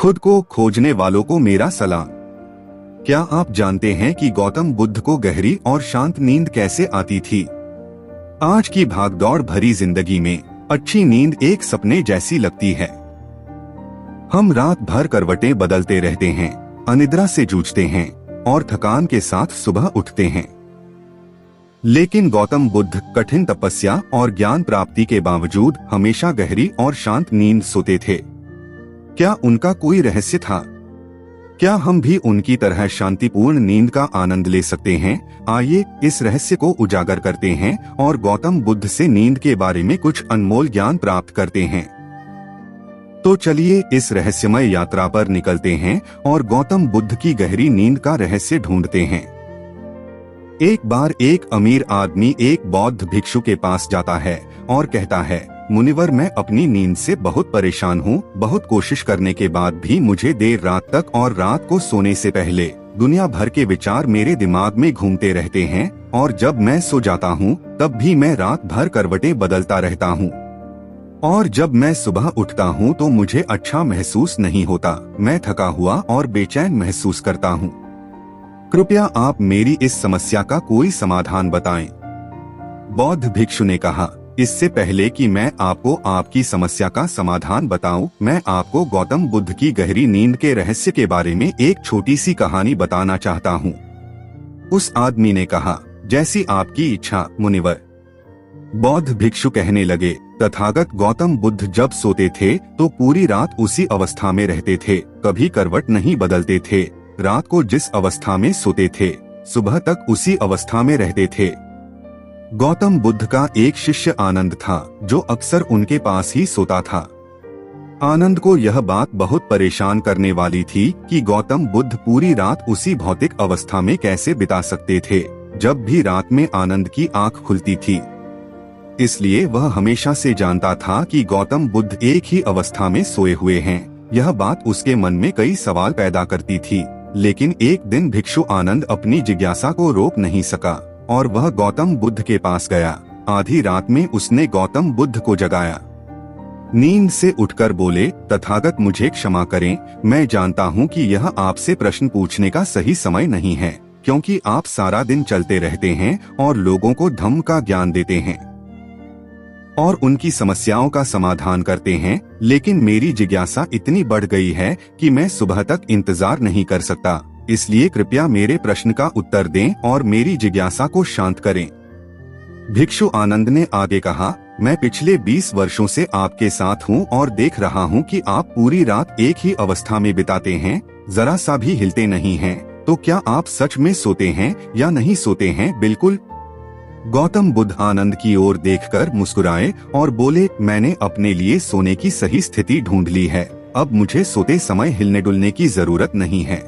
खुद को खोजने वालों को मेरा सलाम। क्या आप जानते हैं कि गौतम बुद्ध को गहरी और शांत नींद कैसे आती थी? आज की भागदौड़ भरी जिंदगी में अच्छी नींद एक सपने जैसी लगती है। हम रात भर करवटें बदलते रहते हैं, अनिद्रा से जूझते हैं और थकान के साथ सुबह उठते हैं। लेकिन गौतम बुद्ध कठिन तपस्या और ज्ञान प्राप्ति के बावजूद हमेशा गहरी और शांत नींद सोते थे। क्या उनका कोई रहस्य था? क्या हम भी उनकी तरह शांतिपूर्ण नींद का आनंद ले सकते हैं? आइए इस रहस्य को उजागर करते हैं और गौतम बुद्ध से नींद के बारे में कुछ अनमोल ज्ञान प्राप्त करते हैं। तो चलिए इस रहस्यमय यात्रा पर निकलते हैं और गौतम बुद्ध की गहरी नींद का रहस्य ढूंढते हैं। एक बार एक अमीर आदमी एक बौद्ध भिक्षु के पास जाता है और कहता है, मुनिवर, मैं अपनी नींद से बहुत परेशान हूँ। बहुत कोशिश करने के बाद भी मुझे देर रात तक और रात को सोने से पहले दुनिया भर के विचार मेरे दिमाग में घूमते रहते हैं और जब मैं सो जाता हूँ तब भी मैं रात भर करवटें बदलता रहता हूँ और जब मैं सुबह उठता हूँ तो मुझे अच्छा महसूस नहीं होता। मैं थका हुआ और बेचैन महसूस करता हूँ। कृपया आप मेरी इस समस्या का कोई समाधान बताएं। बौद्ध भिक्षु ने कहा, इससे पहले कि मैं आपको आपकी समस्या का समाधान बताऊं, मैं आपको गौतम बुद्ध की गहरी नींद के रहस्य के बारे में एक छोटी सी कहानी बताना चाहता हूं। उस आदमी ने कहा, जैसी आपकी इच्छा मुनिवर। बौद्ध भिक्षु कहने लगे, तथागत गौतम बुद्ध जब सोते थे तो पूरी रात उसी अवस्था में रहते थे, कभी करवट नहीं बदलते थे। रात को जिस अवस्था में सोते थे सुबह तक उसी अवस्था में रहते थे। गौतम बुद्ध का एक शिष्य आनंद था जो अक्सर उनके पास ही सोता था। आनंद को यह बात बहुत परेशान करने वाली थी कि गौतम बुद्ध पूरी रात उसी भौतिक अवस्था में कैसे बिता सकते थे जब भी रात में आनंद की आंख खुलती थी। इसलिए वह हमेशा से जानता था कि गौतम बुद्ध एक ही अवस्था में सोए हुए हैं। यह बात उसके मन में कई सवाल पैदा करती थी, लेकिन एक दिन भिक्षु आनंद अपनी जिज्ञासा को रोक नहीं सका और वह गौतम बुद्ध के पास गया। आधी रात में उसने गौतम बुद्ध को जगाया। नींद से उठकर बोले, तथागत मुझे क्षमा करें, मैं जानता हूँ कि यह आपसे प्रश्न पूछने का सही समय नहीं है, क्योंकि आप सारा दिन चलते रहते हैं और लोगों को धम्म का ज्ञान देते हैं और उनकी समस्याओं का समाधान करते हैं। लेकिन मेरी जिज्ञासा इतनी बढ़ गई है कि मैं सुबह तक इंतजार नहीं कर सकता, इसलिए कृपया मेरे प्रश्न का उत्तर दें और मेरी जिज्ञासा को शांत करें। भिक्षु आनंद ने आगे कहा, मैं पिछले 20 वर्षों से आपके साथ हूँ और देख रहा हूँ कि आप पूरी रात एक ही अवस्था में बिताते हैं, जरा सा भी हिलते नहीं हैं। तो क्या आप सच में सोते हैं या नहीं सोते हैं? बिल्कुल। गौतम बुद्ध आनंद की ओर देखकर मुस्कुराए और बोले, मैंने अपने लिए सोने की सही स्थिति ढूंढ ली है। अब मुझे सोते समय हिलने डुलने की जरूरत नहीं है।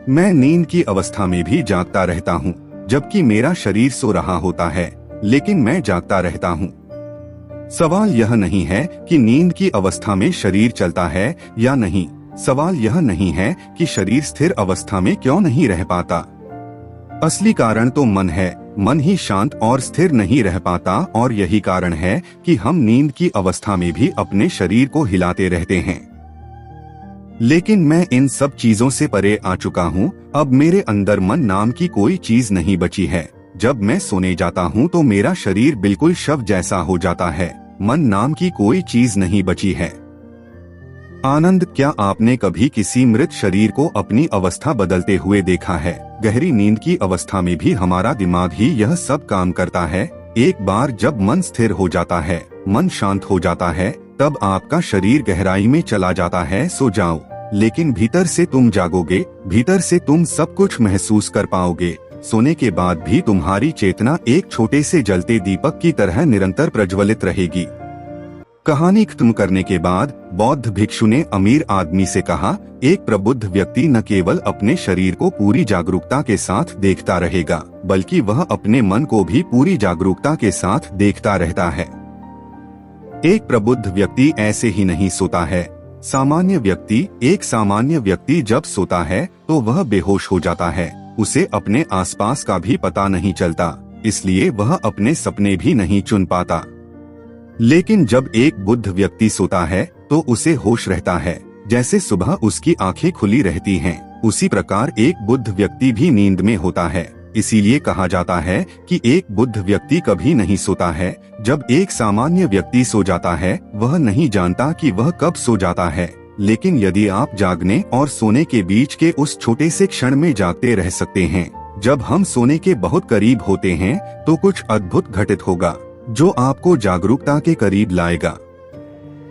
मैं नींद की अवस्था में भी जागता रहता हूँ, जबकि मेरा शरीर सो रहा होता है, लेकिन मैं जागता रहता हूँ। सवाल यह नहीं है कि नींद की अवस्था में शरीर चलता है या नहीं। सवाल यह नहीं है कि शरीर स्थिर अवस्था में क्यों नहीं रह पाता। असली कारण तो मन है। मन ही शांत और स्थिर नहीं रह पाता और यही कारण है कि हम नींद की अवस्था में भी अपने शरीर को हिलाते रहते हैं। लेकिन मैं इन सब चीजों से परे आ चुका हूँ। अब मेरे अंदर मन नाम की कोई चीज नहीं बची है। जब मैं सोने जाता हूँ तो मेरा शरीर बिल्कुल शव जैसा हो जाता है। मन नाम की कोई चीज नहीं बची है। आनंद, क्या आपने कभी किसी मृत शरीर को अपनी अवस्था बदलते हुए देखा है? गहरी नींद की अवस्था में भी हमारा दिमाग ही यह सब काम करता है। एक बार जब मन स्थिर हो जाता है, मन शांत हो जाता है, तब आपका शरीर गहराई में चला जाता है। सो जाओ, लेकिन भीतर से तुम जागोगे, भीतर से तुम सब कुछ महसूस कर पाओगे। सोने के बाद भी तुम्हारी चेतना एक छोटे से जलते दीपक की तरह निरंतर प्रज्वलित रहेगी। कहानी खत्म करने के बाद बौद्ध भिक्षु ने अमीर आदमी से कहा, एक प्रबुद्ध व्यक्ति न केवल अपने शरीर को पूरी जागरूकता के साथ देखता रहेगा, बल्कि वह अपने मन को भी पूरी जागरूकता के साथ देखता रहता है। एक प्रबुद्ध व्यक्ति ऐसे ही नहीं सोता है। एक सामान्य व्यक्ति जब सोता है तो वह बेहोश हो जाता है। उसे अपने आसपास का भी पता नहीं चलता, इसलिए वह अपने सपने भी नहीं चुन पाता। लेकिन जब एक बुद्ध व्यक्ति सोता है तो उसे होश रहता है। जैसे सुबह उसकी आंखें खुली रहती हैं, उसी प्रकार एक बुद्ध व्यक्ति भी नींद में होता है। इसीलिए कहा जाता है कि एक बुद्ध व्यक्ति कभी नहीं सोता है। जब एक सामान्य व्यक्ति सो जाता है, वह नहीं जानता कि वह कब सो जाता है। लेकिन यदि आप जागने और सोने के बीच के उस छोटे से क्षण में जागते रह सकते हैं, जब हम सोने के बहुत करीब होते हैं, तो कुछ अद्भुत घटित होगा जो आपको जागरूकता के करीब लाएगा।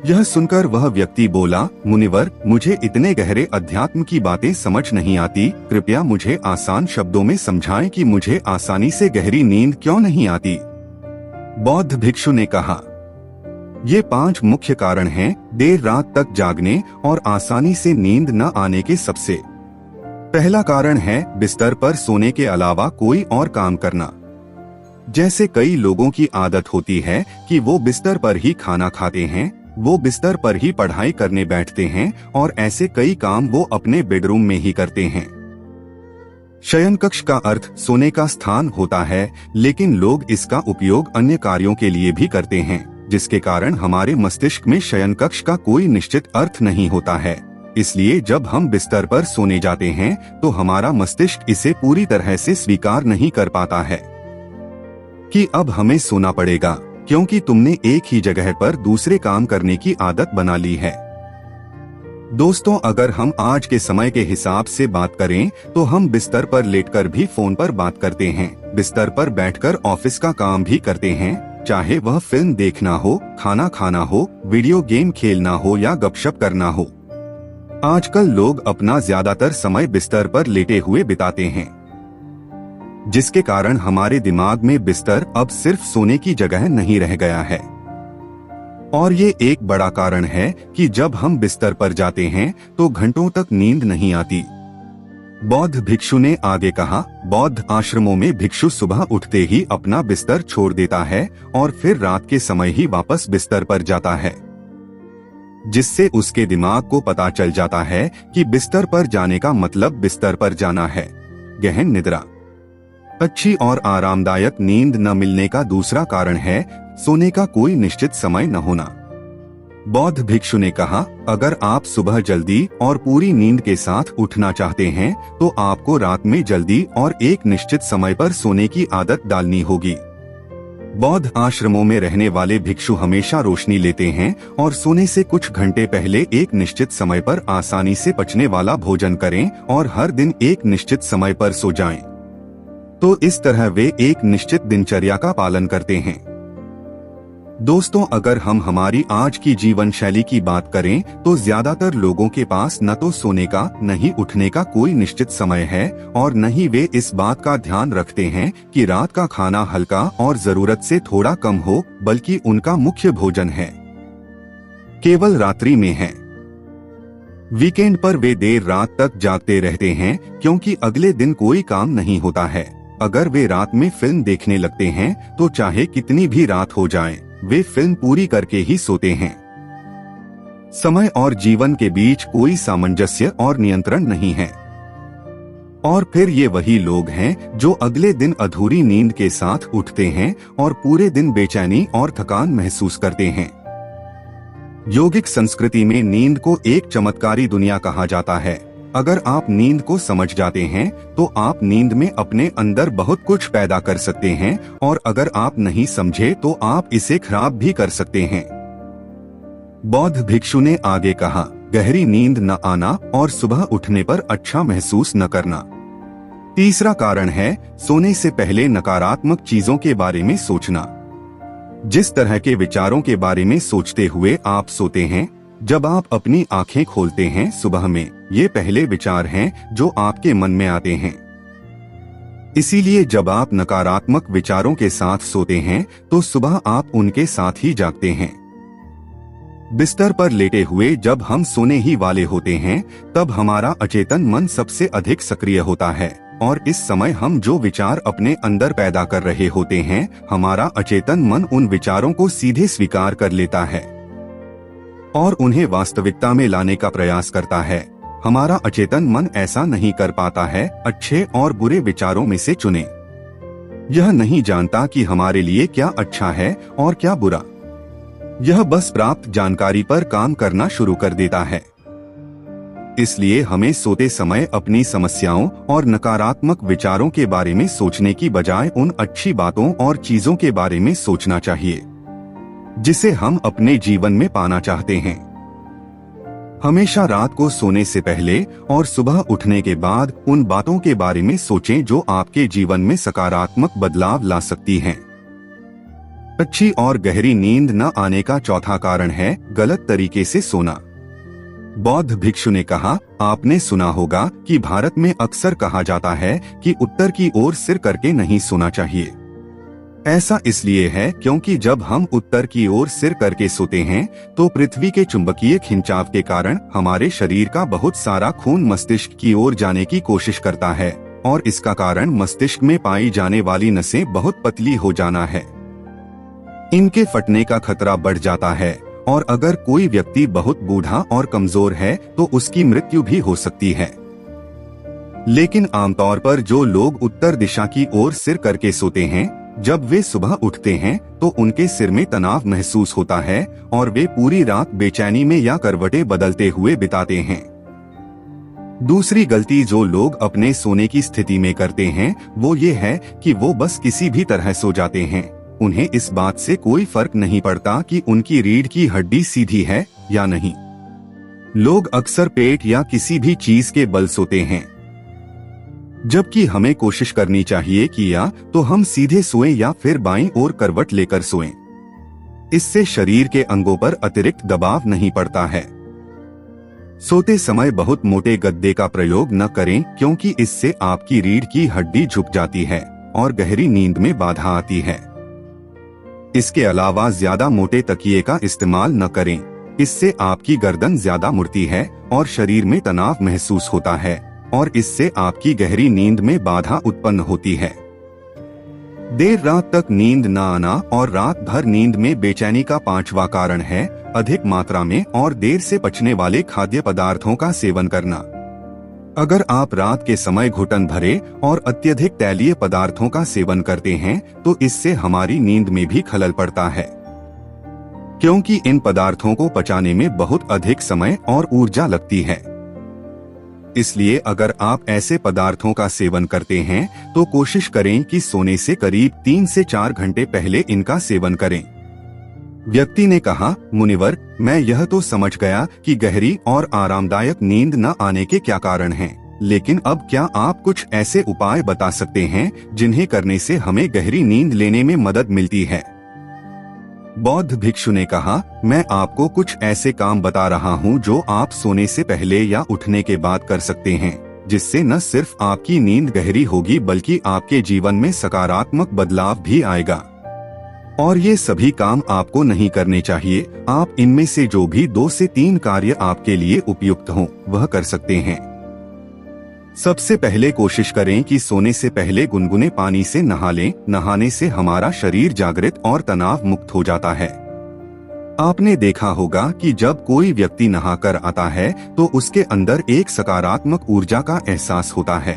यह सुनकर वह व्यक्ति बोला, मुनिवर, मुझे इतने गहरे अध्यात्म की बातें समझ नहीं आती। कृपया मुझे आसान शब्दों में समझाएं कि मुझे आसानी से गहरी नींद क्यों नहीं आती। बौद्ध भिक्षु ने कहा, ये 5 मुख्य कारण हैं देर रात तक जागने और आसानी से नींद न आने के। सबसे पहला कारण है बिस्तर पर सोने के अलावा कोई और काम करना। जैसे कई लोगों की आदत होती है कि वो बिस्तर पर ही खाना खाते हैं, वो बिस्तर पर ही पढ़ाई करने बैठते हैं और ऐसे कई काम वो अपने बेडरूम में ही करते हैं। शयन कक्ष का अर्थ सोने का स्थान होता है, लेकिन लोग इसका उपयोग अन्य कार्यों के लिए भी करते हैं, जिसके कारण हमारे मस्तिष्क में शयन कक्ष का कोई निश्चित अर्थ नहीं होता है। इसलिए जब हम बिस्तर पर सोने जाते हैं तो हमारा मस्तिष्क इसे पूरी तरह से स्वीकार नहीं कर पाता है कि अब हमें सोना पड़ेगा, क्योंकि तुमने एक ही जगह पर दूसरे काम करने की आदत बना ली है। दोस्तों, अगर हम आज के समय के हिसाब से बात करें तो हम बिस्तर पर लेटकर भी फोन पर बात करते हैं, बिस्तर पर बैठकर ऑफिस का काम भी करते हैं, चाहे वह फिल्म देखना हो, खाना खाना हो, वीडियो गेम खेलना हो या गपशप करना हो। आजकल लोग अपना ज्यादातर समय बिस्तर पर लेटे हुए बिताते हैं, जिसके कारण हमारे दिमाग में बिस्तर अब सिर्फ सोने की जगह नहीं रह गया है। और ये एक बड़ा कारण है कि जब हम बिस्तर पर जाते हैं तो घंटों तक नींद नहीं आती। बौद्ध भिक्षु ने आगे कहा, बौद्ध आश्रमों में भिक्षु सुबह उठते ही अपना बिस्तर छोड़ देता है और फिर रात के समय ही वापस बिस्तर पर जाता है, जिससे उसके दिमाग को पता चल जाता है कि बिस्तर पर जाने का मतलब बिस्तर पर जाना है। गहन निद्रा। अच्छी और आरामदायक नींद न मिलने का दूसरा कारण है सोने का कोई निश्चित समय न होना। बौद्ध भिक्षु ने कहा, अगर आप सुबह जल्दी और पूरी नींद के साथ उठना चाहते हैं तो आपको रात में जल्दी और एक निश्चित समय पर सोने की आदत डालनी होगी। बौद्ध आश्रमों में रहने वाले भिक्षु हमेशा रोशनी लेते हैं और सोने से कुछ घंटे पहले एक निश्चित समय पर आसानी से पचने वाला भोजन करें और हर दिन एक निश्चित समय पर सो जाएं। तो इस तरह वे एक निश्चित दिनचर्या का पालन करते हैं। दोस्तों, अगर हम हमारी आज की जीवन शैली की बात करें तो ज्यादातर लोगों के पास न तो सोने का न ही उठने का कोई निश्चित समय है और न ही वे इस बात का ध्यान रखते हैं कि रात का खाना हल्का और जरूरत से थोड़ा कम हो, बल्कि उनका मुख्य भोजन है केवल रात्रि में है। वीकेंड पर वे देर रात तक जागते रहते हैं क्योंकि अगले दिन कोई काम नहीं होता है। अगर वे रात में फिल्म देखने लगते हैं तो चाहे कितनी भी रात हो जाए, वे फिल्म पूरी करके ही सोते हैं। समय और जीवन के बीच कोई सामंजस्य और नियंत्रण नहीं है। और फिर ये वही लोग हैं जो अगले दिन अधूरी नींद के साथ उठते हैं और पूरे दिन बेचैनी और थकान महसूस करते हैं। योगिक संस्कृति में नींद को एक चमत्कारी दुनिया कहा जाता है। अगर आप नींद को समझ जाते हैं तो आप नींद में अपने अंदर बहुत कुछ पैदा कर सकते हैं, और अगर आप नहीं समझे तो आप इसे खराब भी कर सकते हैं। बौद्ध भिक्षु ने आगे कहा, गहरी नींद न आना और सुबह उठने पर अच्छा महसूस न करना। तीसरा कारण है सोने से पहले नकारात्मक चीजों के बारे में सोचना। जिस तरह के विचारों के बारे में सोचते हुए आप सोते हैं, जब आप अपनी आंखें खोलते हैं सुबह में, ये पहले विचार हैं जो आपके मन में आते हैं। इसीलिए जब आप नकारात्मक विचारों के साथ सोते हैं तो सुबह आप उनके साथ ही जागते हैं। बिस्तर पर लेटे हुए जब हम सोने ही वाले होते हैं, तब हमारा अचेतन मन सबसे अधिक सक्रिय होता है, और इस समय हम जो विचार अपने अंदर पैदा कर रहे होते हैं, हमारा अचेतन मन उन विचारों को सीधे स्वीकार कर लेता है और उन्हें वास्तविकता में लाने का प्रयास करता है। हमारा अचेतन मन ऐसा नहीं कर पाता है अच्छे और बुरे विचारों में से चुने। यह नहीं जानता कि हमारे लिए क्या अच्छा है और क्या बुरा। यह बस प्राप्त जानकारी पर काम करना शुरू कर देता है। इसलिए हमें सोते समय अपनी समस्याओं और नकारात्मक विचारों के बारे में सोचने की बजाय उन अच्छी बातों और चीजों के बारे में सोचना चाहिए जिसे हम अपने जीवन में पाना चाहते हैं। हमेशा रात को सोने से पहले और सुबह उठने के बाद उन बातों के बारे में सोचें जो आपके जीवन में सकारात्मक बदलाव ला सकती हैं। अच्छी और गहरी नींद न आने का चौथा कारण है गलत तरीके से सोना। बौद्ध भिक्षु ने कहा, आपने सुना होगा कि भारत में अक्सर कहा जाता है कि उत्तर की ओर सिर करके नहीं सोना चाहिए। ऐसा इसलिए है क्योंकि जब हम उत्तर की ओर सिर करके सोते हैं तो पृथ्वी के चुंबकीय खिंचाव के कारण हमारे शरीर का बहुत सारा खून मस्तिष्क की ओर जाने की कोशिश करता है और इसका कारण मस्तिष्क में पाई जाने वाली नसें बहुत पतली हो जाना है। इनके फटने का खतरा बढ़ जाता है और अगर कोई व्यक्ति बहुत बूढ़ा और कमजोर है तो उसकी मृत्यु भी हो सकती है। लेकिन आमतौर पर जो लोग उत्तर दिशा की ओर सिर करके सोते हैं, जब वे सुबह उठते हैं तो उनके सिर में तनाव महसूस होता है और वे पूरी रात बेचैनी में या करवटें बदलते हुए बिताते हैं। दूसरी गलती जो लोग अपने सोने की स्थिति में करते हैं वो ये है कि वो बस किसी भी तरह सो जाते हैं। उन्हें इस बात से कोई फर्क नहीं पड़ता कि उनकी रीढ़ की हड्डी सीधी है या नहीं। लोग अक्सर पेट या किसी भी चीज के बल सोते हैं, जबकि हमें कोशिश करनी चाहिए कि या तो हम सीधे सोएं या फिर बाईं ओर करवट लेकर सोएं। इससे शरीर के अंगों पर अतिरिक्त दबाव नहीं पड़ता है। सोते समय बहुत मोटे गद्दे का प्रयोग न करें क्योंकि इससे आपकी रीढ़ की हड्डी झुक जाती है और गहरी नींद में बाधा आती है। इसके अलावा ज्यादा मोटे तकिए का इस्तेमाल न करें, इससे आपकी गर्दन ज्यादा मुड़ती है और शरीर में तनाव महसूस होता है और इससे आपकी गहरी नींद में बाधा उत्पन्न होती है। देर रात तक नींद न आना और रात भर नींद में बेचैनी का पांचवा कारण है अधिक मात्रा में और देर से पचने वाले खाद्य पदार्थों का सेवन करना। अगर आप रात के समय घुटन भरे और अत्यधिक तैलीय पदार्थों का सेवन करते हैं तो इससे हमारी नींद में भी खलल पड़ता है, क्योंकि इन पदार्थों को पचाने में बहुत अधिक समय और ऊर्जा लगती है। इसलिए अगर आप ऐसे पदार्थों का सेवन करते हैं तो कोशिश करें कि सोने से करीब 3 से 4 घंटे पहले इनका सेवन करें। व्यक्ति ने कहा, मुनिवर, मैं यह तो समझ गया कि गहरी और आरामदायक नींद न आने के क्या कारण हैं, लेकिन अब क्या आप कुछ ऐसे उपाय बता सकते हैं जिन्हें करने से हमें गहरी नींद लेने में मदद मिलती है? बौद्ध भिक्षु ने कहा, मैं आपको कुछ ऐसे काम बता रहा हूँ जो आप सोने से पहले या उठने के बाद कर सकते हैं, जिससे न सिर्फ आपकी नींद गहरी होगी बल्कि आपके जीवन में सकारात्मक बदलाव भी आएगा। और ये सभी काम आपको नहीं करने चाहिए। आप इनमें से जो भी 2 से 3 कार्य आपके लिए उपयुक्त हों वह कर सकते हैं। सबसे पहले कोशिश करें कि सोने से पहले गुनगुने पानी से नहा लें। नहाने से हमारा शरीर जागृत और तनाव मुक्त हो जाता है। आपने देखा होगा कि जब कोई व्यक्ति नहाकर आता है तो उसके अंदर एक सकारात्मक ऊर्जा का एहसास होता है।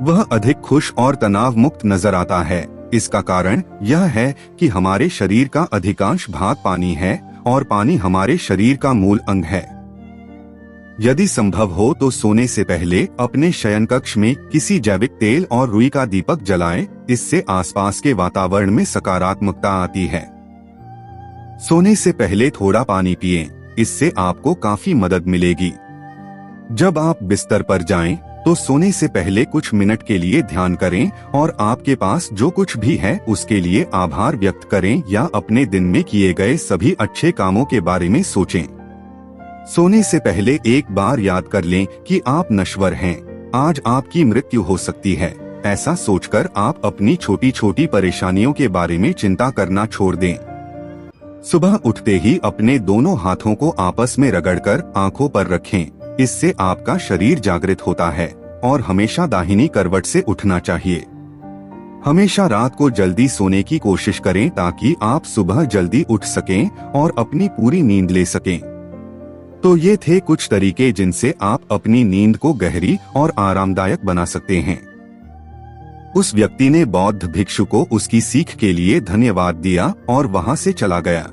वह अधिक खुश और तनाव मुक्त नजर आता है। इसका कारण यह है कि हमारे शरीर का अधिकांश भाग पानी है और पानी हमारे शरीर का मूल अंग है। यदि संभव हो तो सोने से पहले अपने शयन कक्ष में किसी जैविक तेल और रुई का दीपक जलाएं। इससे आसपास के वातावरण में सकारात्मकता आती है। सोने से पहले थोड़ा पानी पिएं, इससे आपको काफी मदद मिलेगी। जब आप बिस्तर पर जाएं, तो सोने से पहले कुछ मिनट के लिए ध्यान करें और आपके पास जो कुछ भी है उसके लिए आभार व्यक्त करें या अपने दिन में किए गए सभी अच्छे कामों के बारे में सोचें। सोने से पहले एक बार याद कर लें कि आप नश्वर हैं, आज आपकी मृत्यु हो सकती है। ऐसा सोचकर आप अपनी छोटी छोटी परेशानियों के बारे में चिंता करना छोड़ दें। सुबह उठते ही अपने दोनों हाथों को आपस में रगड़कर आंखों पर रखें। इससे आपका शरीर जागृत होता है और हमेशा दाहिनी करवट से उठना चाहिए। हमेशा रात को जल्दी सोने की कोशिश करें ताकि आप सुबह जल्दी उठ सकें और अपनी पूरी नींद ले सकें। तो ये थे कुछ तरीके जिनसे आप अपनी नींद को गहरी और आरामदायक बना सकते हैं। उस व्यक्ति ने बौद्ध भिक्षु को उसकी सीख के लिए धन्यवाद दिया और वहां से चला गया।